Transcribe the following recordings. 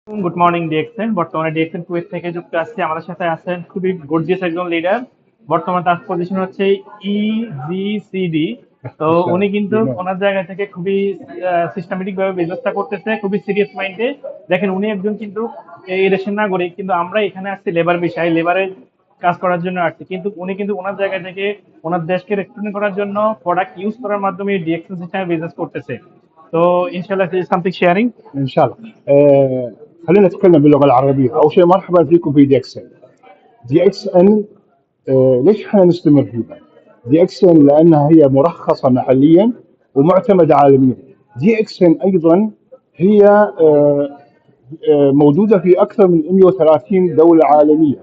Good morning DXN. বর্তমানে DXN Kuwait থেকে যুক্ত আসছে। আমাদের সাথে আছেন খুবই গর্জিয়াস একজন লিডার। বর্তমানে তার পজিশন হচ্ছে ইজিসিডি। তো উনি কিন্তু ওনার জায়গা থেকে খুবই সিস্টেমেটিক ভাবে বিজনেসটা করতেছে, খুবই সিরিয়াস মাইন্ডে। দেখেন উনি একজন কিন্তু এই দেশের নাগরিক, কিন্তু আমরা এখানে আসছি লেবার বিষয়, লেবারের কাজ করার জন্য আসছি, কিন্তু উনি কিন্তু ওনার জায়গা থেকে ওনার দেশকে রেপ্রেজেন্ট করার জন্য প্রোডাক্ট ইউজ করার মাধ্যমে ডিএক্সএন সিস্টেমে বিজনেস করতেছে। তো ইনশাল্লাহ সামথিং শেয়ারিং। ان شاء الله. خلينا نتكلم باللغه العربيه. اول شيء مرحبا فيكم في دي اكس ان. دي اكس ان ليش احنا نستمر فيها؟ دي اكس ان لانها هي مرخصه محليا ومعتمده عالميا. دي اكس ان ايضا هي موجوده في اكثر من 130 دوله عالميه.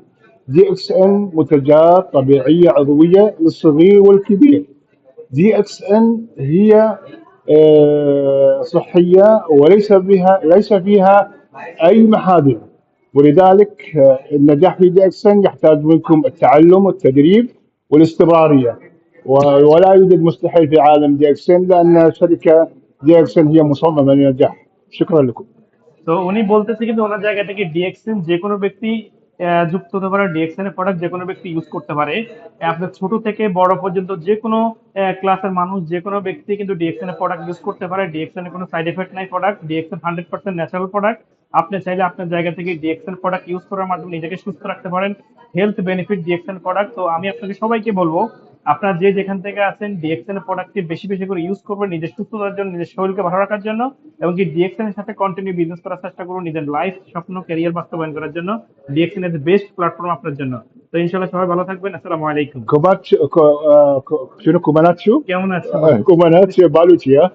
دي اكس ان منتجات طبيعيه عضويه للصغير والكبير. دي اكس ان هي صحيه ليس فيها اي محاذير. ولذلك النجاح في دي اكس ان يحتاج منكم التعلم والتدريب والاستمراريه. ولا يوجد مستحيل في عالم دي اكس ان لان شركه دي اكس ان هي مصممه للنجاح. شكرا لكم. তো উনি বলতেছে কিন্তু ওনার জায়গা থেকে ডিএক্সএন যে কোনো ব্যক্তি যুক্ত হতে পারে, ডিএক্সএন এর প্রোডাক্ট যে কোনো ব্যক্তি ইউজ করতে পারে। আপনার ছোট থেকে বড় পর্যন্ত যে কোনো ক্লাসের মানুষ, যে কোনো ব্যক্তি কিন্তু ডিএক্সএন এর প্রোডাক্ট ইউজ করতে পারে। ডিএক্সএন এর কোনো সাইড এফেক্ট নাই প্রোডাক্ট। DXN 100% natural product. আপনি চাইলে আপনার জায়গা থেকে ডিএক্সএন প্রোডাক্ট ইউজ করার মাধ্যমে নিজেকে সুস্থ রাখতে পারেন। Health benefit DXN product. তো আমি আপনাকে সবাইকে বলবো, আপনার যে যেখান থেকে আছেন ডিএক্সএন এর প্রোডাক্টটি বেশি বেশি করে ইউজ করবেন নিজের সুস্থতার জন্য, নিজের শরীরকে ভালো রাখার জন্য, এবং কি ডিএক্সএন এর সাথে কন্টিনিউ বিজনেস করার চেষ্টা করুন নিজের লাইফ স্বপ্ন ক্যারিয়ার বাস্তবায়ন করার জন্য। ডিএক্সএন ইজ বেস্ট প্ল্যাটফর্ম আপনার জন্য। তো ইনশাআল্লাহ সবাই ভালো থাকবেন। আসসালামু আলাইকুম। شنو كوماناتشو؟ কেমন আছেন? كوماناتشو بالوتشي ها؟